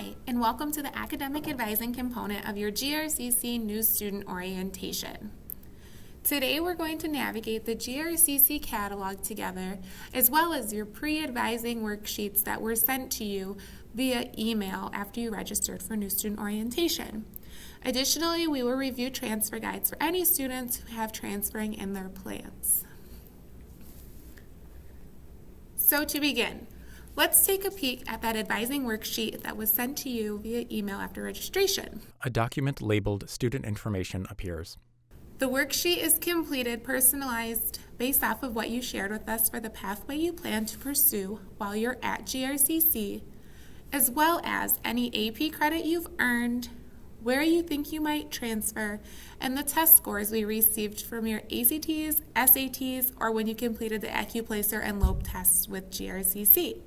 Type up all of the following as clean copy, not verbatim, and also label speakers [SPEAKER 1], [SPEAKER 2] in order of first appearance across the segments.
[SPEAKER 1] Hi, and welcome to the academic advising component of your GRCC New Student Orientation. Today we're going to navigate the GRCC catalog together, as well as your pre-advising worksheets that were sent to you via email after you registered for New Student Orientation. Additionally, we will review transfer guides for any students who have transferring in their plans. So to begin, let's take a peek at that advising worksheet that was sent to you via email after registration.
[SPEAKER 2] A document labeled Student Information appears.
[SPEAKER 1] The worksheet is completed, personalized, based off of what you shared with us for the pathway you plan to pursue while you're at GRCC, as well as any AP credit you've earned, where you think you might transfer, and the test scores we received from your ACTs, SATs, or when you completed the AccuPlacer and LOPE tests with GRCC.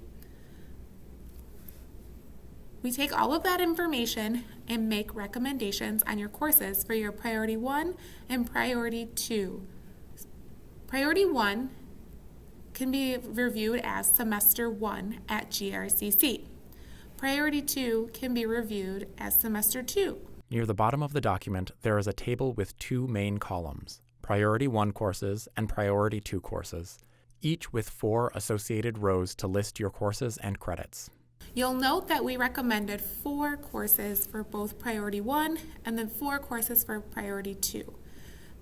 [SPEAKER 1] We take all of that information and make recommendations on your courses for your Priority 1 and Priority 2. Priority 1 can be reviewed as Semester 1 at GRCC. Priority 2 can be reviewed as Semester 2.
[SPEAKER 2] Near the bottom of the document, there is a table with two main columns, Priority 1 courses and Priority 2 courses, each with 4 associated rows to list your courses and credits.
[SPEAKER 1] You'll note that we recommended 4 courses for both Priority 1 and then 4 courses for Priority 2.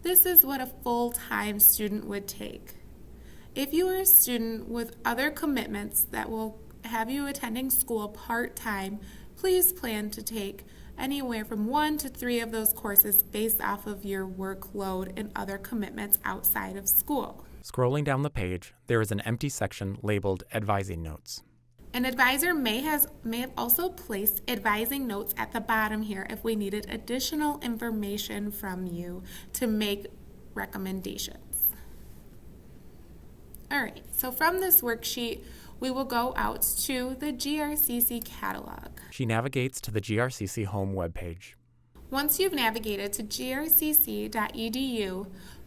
[SPEAKER 1] This is what a full-time student would take. If you are a student with other commitments that will have you attending school part-time, please plan to take anywhere from 1 to 3 of those courses based off of your workload and other commitments outside of school.
[SPEAKER 2] Scrolling down the page, there is an empty section labeled Advising Notes.
[SPEAKER 1] An advisor may have also placed advising notes at the bottom here if we needed additional information from you to make recommendations. All right, so from this worksheet, we will go out to the GRCC catalog.
[SPEAKER 2] She navigates to the GRCC home webpage.
[SPEAKER 1] Once you've navigated to grcc.edu,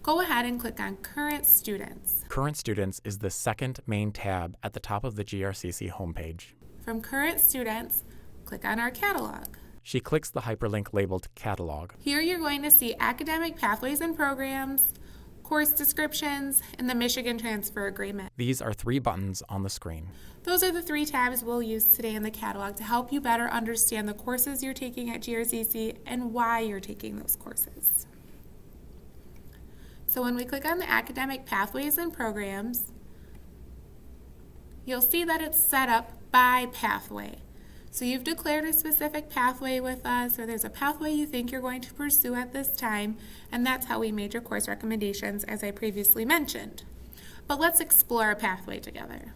[SPEAKER 1] go ahead and click on Current Students.
[SPEAKER 2] Current Students is the second main tab at the top of the GRCC homepage.
[SPEAKER 1] From Current Students, click on our catalog.
[SPEAKER 2] She clicks the hyperlink labeled Catalog.
[SPEAKER 1] Here you're going to see academic pathways and programs, course descriptions, and the Michigan Transfer Agreement.
[SPEAKER 2] These are 3 buttons on the screen.
[SPEAKER 1] Those are the 3 tabs we'll use today in the catalog to help you better understand the courses you're taking at GRCC and why you're taking those courses. So when we click on the academic pathways and programs, you'll see that it's set up by pathway. So you've declared a specific pathway with us, or there's a pathway you think you're going to pursue at this time, and that's how we made your course recommendations, as I previously mentioned. But let's explore a pathway together.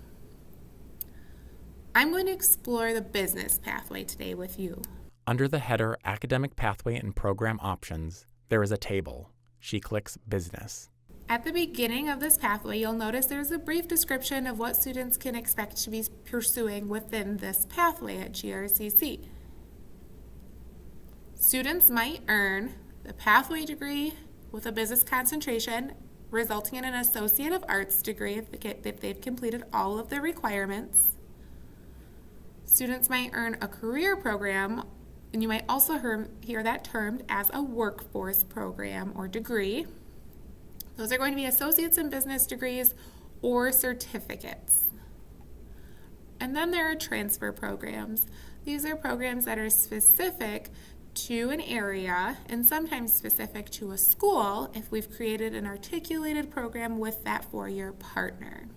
[SPEAKER 1] I'm going to explore the business pathway today with you.
[SPEAKER 2] Under the header Academic Pathway and Program Options, there is a table. She clicks Business.
[SPEAKER 1] At the beginning of this pathway, you'll notice there's a brief description of what students can expect to be pursuing within this pathway at GRCC. Students might earn the pathway degree with a business concentration, resulting in an Associate of Arts degree if they've completed all of the requirements. Students might earn a career program, and you might also hear that termed as a workforce program or degree. Those are going to be associates in business degrees or certificates. And then there are transfer programs. These are programs that are specific to an area and sometimes specific to a school if we've created an articulated program with that four-year partner.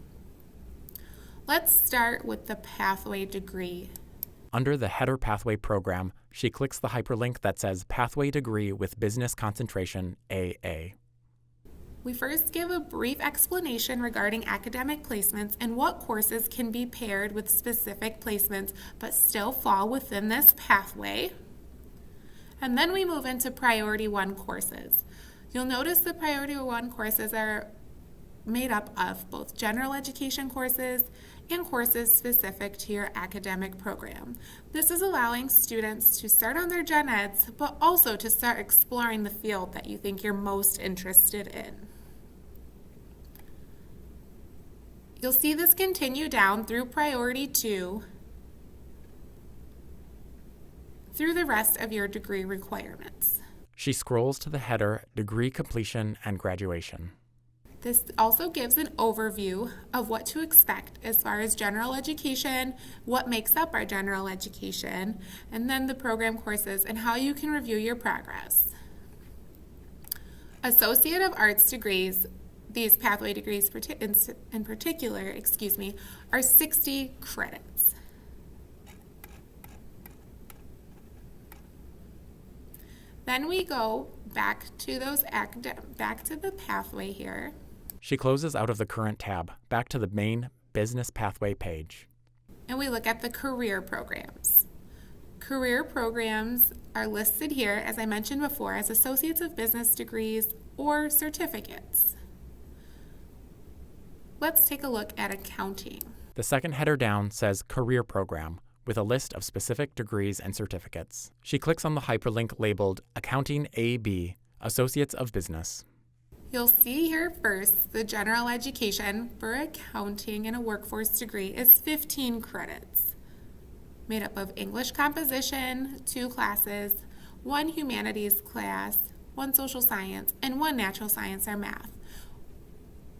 [SPEAKER 1] Let's start with the pathway degree.
[SPEAKER 2] Under the header Pathway Program, she clicks the hyperlink that says Pathway Degree with Business Concentration AA.
[SPEAKER 1] We first give a brief explanation regarding academic placements and what courses can be paired with specific placements but still fall within this pathway. And then we move into Priority 1 courses. You'll notice the Priority 1 courses are made up of both general education courses and courses specific to your academic program. This is allowing students to start on their gen eds, but also to start exploring the field that you think you're most interested in. You'll see this continue down through Priority 2 through the rest of your degree requirements.
[SPEAKER 2] She scrolls to the header, Degree Completion and Graduation.
[SPEAKER 1] This also gives an overview of what to expect as far as general education, what makes up our general education, and then the program courses and how you can review your progress. Associate of Arts degrees, these pathway degrees in particular, are 60 credits. Then we go back to the pathway here.
[SPEAKER 2] She closes out of the current tab, back to the main Business Pathway page.
[SPEAKER 1] And we look at the career programs. Career programs are listed here, as I mentioned before, as Associates of Business degrees or certificates. Let's take a look at accounting.
[SPEAKER 2] The second header down says Career Program, with a list of specific degrees and certificates. She clicks on the hyperlink labeled Accounting AB, Associates of Business.
[SPEAKER 1] You'll see here first the general education for accounting in a workforce degree is 15 credits, made up of English composition, 2 classes, 1 humanities class, 1 social science, and 1 natural science or math.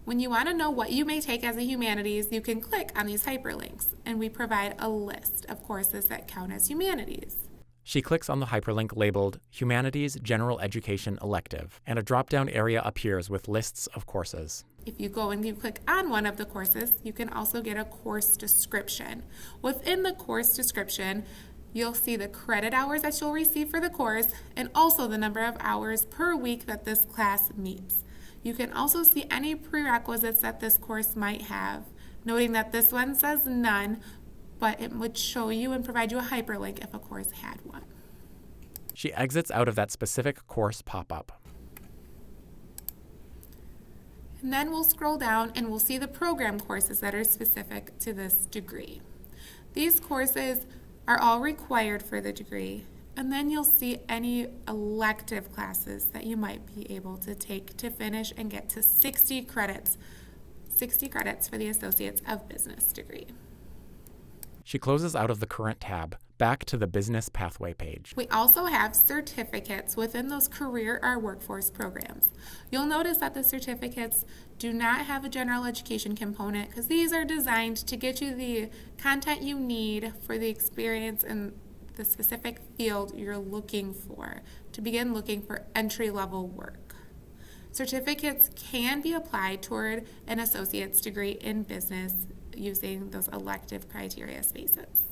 [SPEAKER 1] When you want to know what you may take as a humanities, you can click on these hyperlinks, and we provide a list of courses that count as humanities.
[SPEAKER 2] She clicks on the hyperlink labeled Humanities General Education Elective, and a drop-down area appears with lists of courses.
[SPEAKER 1] If you go and you click on one of the courses, you can also get a course description. Within the course description, you'll see the credit hours that you'll receive for the course and also the number of hours per week that this class meets. You can also see any prerequisites that this course might have, noting that this one says none, but it would show you and provide you a hyperlink if a course had one.
[SPEAKER 2] She exits out of that specific course pop-up.
[SPEAKER 1] And then we'll scroll down and we'll see the program courses that are specific to this degree. These courses are all required for the degree, and then you'll see any elective classes that you might be able to take to finish and get to 60 credits for the Associates of Business degree.
[SPEAKER 2] She closes out of the current tab, back to the Business Pathway page.
[SPEAKER 1] We also have certificates within those career or workforce programs. You'll notice that the certificates do not have a general education component because these are designed to get you the content you need for the experience in the specific field you're looking for to begin looking for entry-level work. Certificates can be applied toward an associate's degree in business using those elective criteria spaces.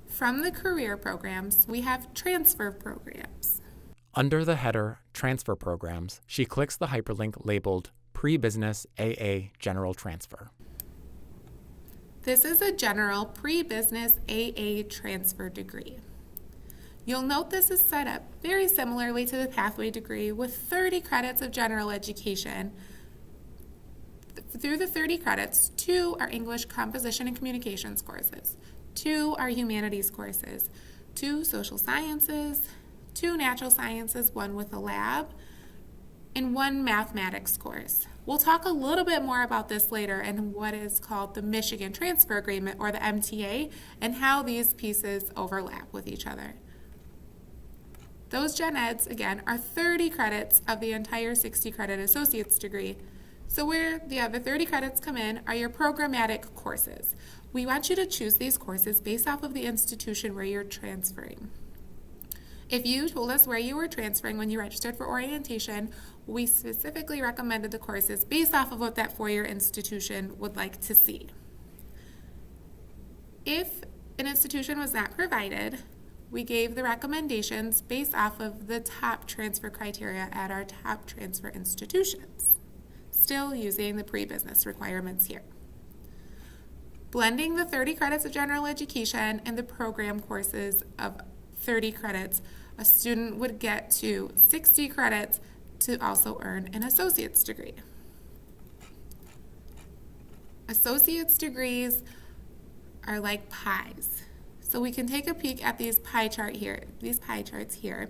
[SPEAKER 1] From the career programs, we have transfer programs.
[SPEAKER 2] Under the header Transfer Programs, she clicks the hyperlink labeled Pre-Business AA General Transfer.
[SPEAKER 1] This is a general pre-business AA transfer degree. You'll note this is set up very similarly to the pathway degree with 30 credits of general education. Through the 30 credits, 2 are English composition and communications courses, 2 are humanities courses, 2 social sciences, 2 natural sciences, 1 with a lab, and 1 mathematics course. We'll talk a little bit more about this later in what is called the Michigan Transfer Agreement, or the MTA, and how these pieces overlap with each other. Those gen eds, again, are 30 credits of the entire 60 credit associate's degree. So where the other 30 credits come in are your programmatic courses. We want you to choose these courses based off of the institution where you're transferring. If you told us where you were transferring when you registered for orientation, we specifically recommended the courses based off of what that four-year institution would like to see. If an institution was not provided, we gave the recommendations based off of the top transfer criteria at our top transfer institutions, still using the pre-business requirements here. Blending the 30 credits of general education and the program courses of 30 credits, a student would get to 60 credits to also earn an associate's degree. Associate's degrees are like pies. So we can take a peek at these pie charts here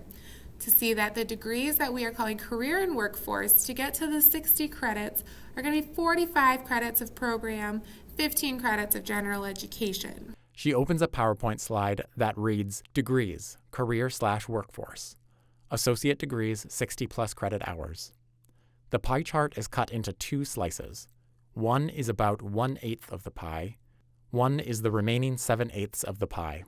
[SPEAKER 1] to see that the degrees that we are calling career and workforce to get to the 60 credits are going to be 45 credits of program, 15 credits of general education.
[SPEAKER 2] She opens a PowerPoint slide that reads Degrees, Career/Workforce. Associate degrees, 60-plus credit hours. The pie chart is cut into two slices. One is about 1/8 of the pie. One is the remaining 7/8 of the pie.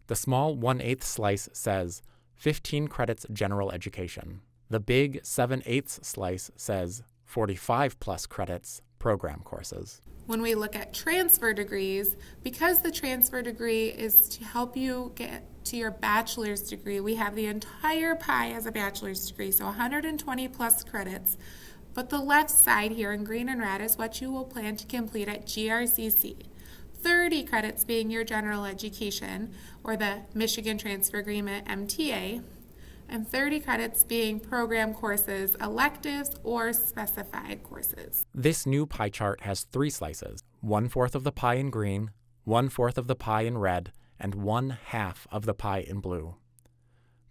[SPEAKER 2] The small 1/8 slice says 15 credits general education. The big 7/8 slice says 45-plus credits program courses.
[SPEAKER 1] When we look at transfer degrees, because the transfer degree is to help you get to your bachelor's degree, we have the entire pie as a bachelor's degree, so 120 plus credits. But the left side here in green and red is what you will plan to complete at GRCC. 30 credits being your general education, or the Michigan Transfer Agreement, MTA, and 30 credits being program courses, electives, or specified courses.
[SPEAKER 2] This new pie chart has three slices, 1/4 of the pie in green, 1/4 of the pie in red, and 1/2 of the pie in blue.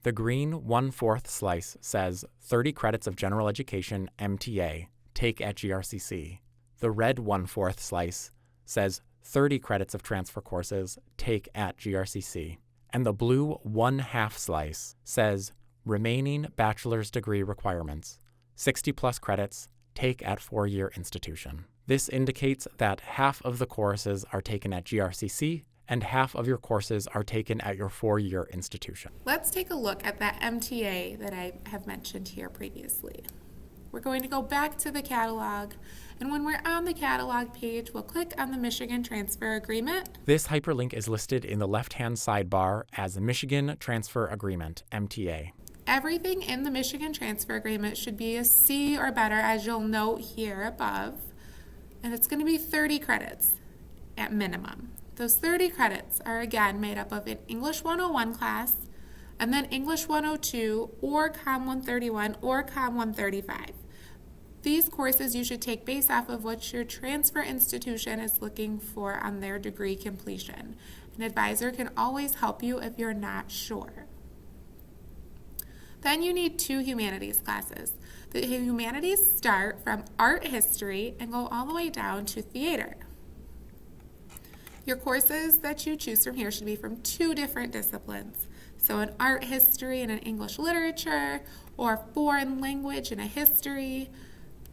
[SPEAKER 2] The green 1/4 slice says 30 credits of general education, MTA, take at GRCC. The red 1/4 slice says 30 credits of transfer courses, take at GRCC. And the blue 1/2 slice says remaining bachelor's degree requirements, 60-plus credits, take at four-year institution. This indicates that half of the courses are taken at GRCC and half of your courses are taken at your four-year institution.
[SPEAKER 1] Let's take a look at that MTA that I have mentioned here previously. We're going to go back to the catalog, and when we're on the catalog page, we'll click on the Michigan Transfer Agreement.
[SPEAKER 2] This hyperlink is listed in the left-hand sidebar as Michigan Transfer Agreement, MTA.
[SPEAKER 1] Everything in the Michigan Transfer Agreement should be a C or better, as you'll note here above, and it's going to be 30 credits at minimum. Those 30 credits are again made up of an English 101 class, and then English 102, or COM 131, or COM 135. These courses you should take based off of what your transfer institution is looking for on their degree completion. An advisor can always help you if you're not sure. Then you need 2 humanities classes. The humanities start from art history and go all the way down to theater. Your courses that you choose from here should be from 2 different disciplines. So an art history and an English literature, or foreign language and a history.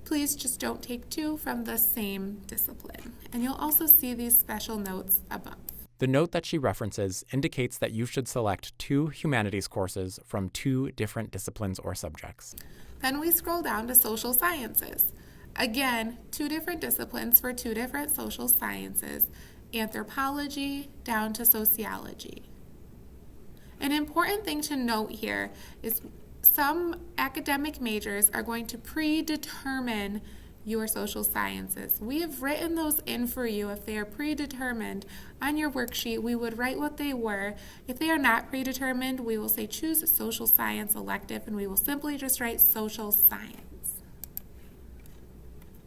[SPEAKER 1] Please just don't take 2 from the same discipline. And you'll also see these special notes above.
[SPEAKER 2] The note that she references indicates that you should select 2 humanities courses from 2 different disciplines or subjects.
[SPEAKER 1] Then we scroll down to social sciences. Again, 2 different disciplines for 2 different social sciences, anthropology down to sociology. An important thing to note here is some academic majors are going to predetermine your social sciences. We have written those in for you. If they are predetermined on your worksheet, we would write what they were. If they are not predetermined, we will say choose a social science elective, and we will simply just write social science.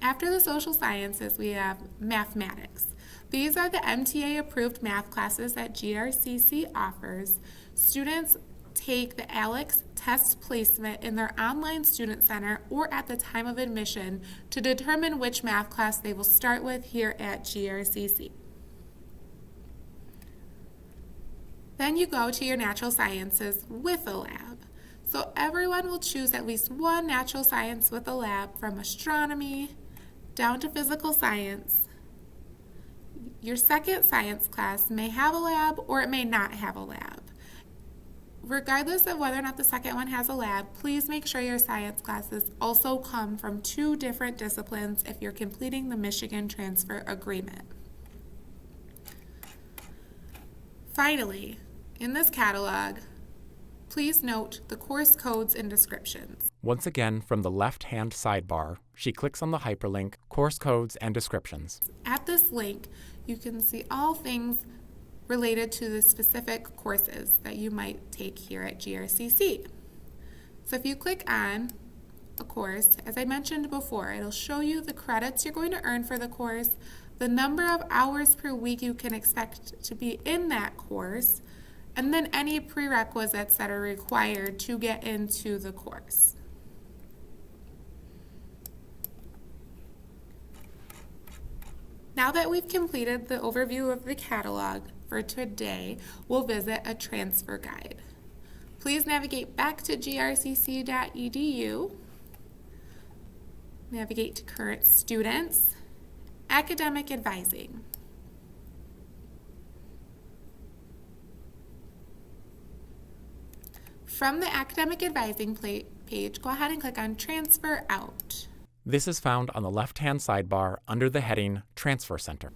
[SPEAKER 1] After the social sciences, we have mathematics. These are the MTA approved math classes that GRCC offers. Students take the ALEX test placement in their online student center or at the time of admission to determine which math class they will start with here at GRCC. Then you go to your natural sciences with a lab. So everyone will choose at least one natural science with a lab, from astronomy down to physical science. Your second science class may have a lab or it may not have a lab. Regardless of whether or not the second one has a lab, please make sure your science classes also come from 2 different disciplines if you're completing the Michigan Transfer Agreement. Finally, in this catalog, please note the course codes and descriptions.
[SPEAKER 2] Once again, from the left-hand sidebar, she clicks on the hyperlink, Course Codes and Descriptions.
[SPEAKER 1] At this link, you can see all things related to the specific courses that you might take here at GRCC. So if you click on a course, as I mentioned before, it'll show you the credits you're going to earn for the course, the number of hours per week you can expect to be in that course, and then any prerequisites that are required to get into the course. Now that we've completed the overview of the catalog for today, we'll visit a transfer guide. Please navigate back to grcc.edu, navigate to current students, academic advising. From the academic advising page, go ahead and click on Transfer Out.
[SPEAKER 2] This is found on the left-hand sidebar under the heading Transfer Center.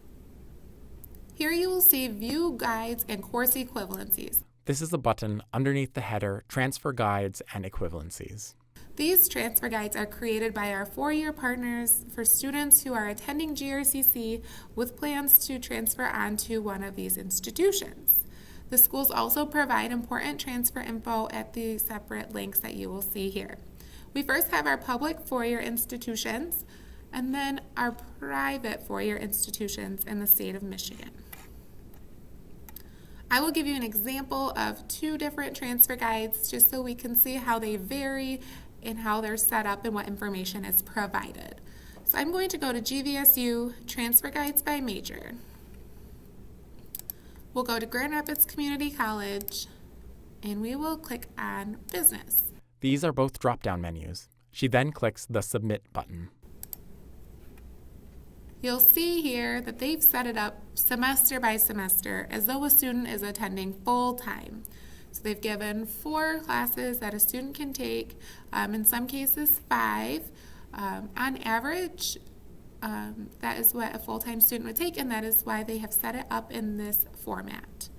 [SPEAKER 1] Here you will see View Guides and Course Equivalencies.
[SPEAKER 2] This is the button underneath the header Transfer Guides and Equivalencies.
[SPEAKER 1] These transfer guides are created by our four-year partners for students who are attending GRCC with plans to transfer onto one of these institutions. The schools also provide important transfer info at the separate links that you will see here. We first have our public four-year institutions and then our private four-year institutions in the state of Michigan. I will give you an example of two different transfer guides just so we can see how they vary and how they're set up and what information is provided. So I'm going to go to GVSU Transfer Guides by Major. We'll go to Grand Rapids Community College and we will click on Business.
[SPEAKER 2] These are both drop-down menus. She then clicks the Submit button.
[SPEAKER 1] You'll see here that they've set it up semester by semester as though a student is attending full-time. So they've given 4 classes that a student can take, in some cases 5. On average, that is what a full-time student would take, and that is why they have set it up in this format.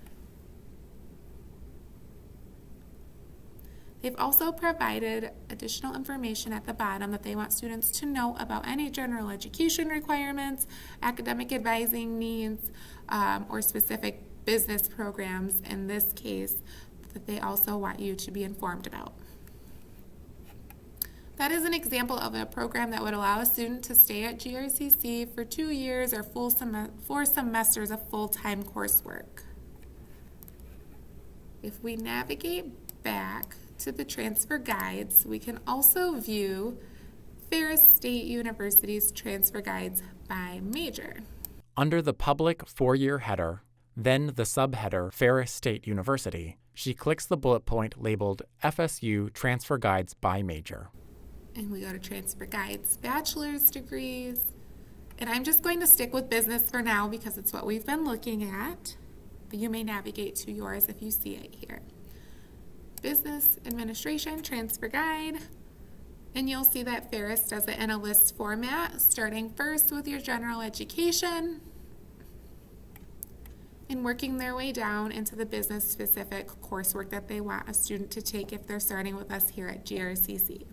[SPEAKER 1] They've also provided additional information at the bottom that they want students to know about any general education requirements, academic advising needs, or specific business programs in this case that they also want you to be informed about. That is an example of a program that would allow a student to stay at GRCC for 2 years or 4 semesters of full-time coursework. If we navigate back to the transfer guides, we can also view Ferris State University's transfer guides by major.
[SPEAKER 2] Under the public four-year header, then the subheader Ferris State University, she clicks the bullet point labeled FSU Transfer Guides by Major.
[SPEAKER 1] And we go to Transfer Guides Bachelor's Degrees. And I'm just going to stick with business for now because it's what we've been looking at. But you may navigate to yours if you see it here. Business Administration Transfer Guide, and you'll see that Ferris does it in a list format, starting first with your general education and working their way down into the business-specific coursework that they want a student to take if they're starting with us here at GRCC.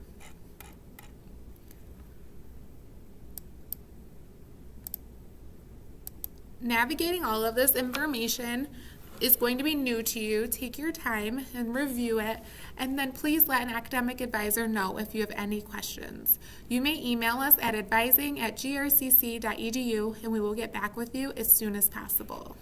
[SPEAKER 1] Navigating all of this information is going to be new to you. Take your time and review it, and then please let an academic advisor know if you have any questions. You may email us at advising@grcc.edu and we will get back with you as soon as possible.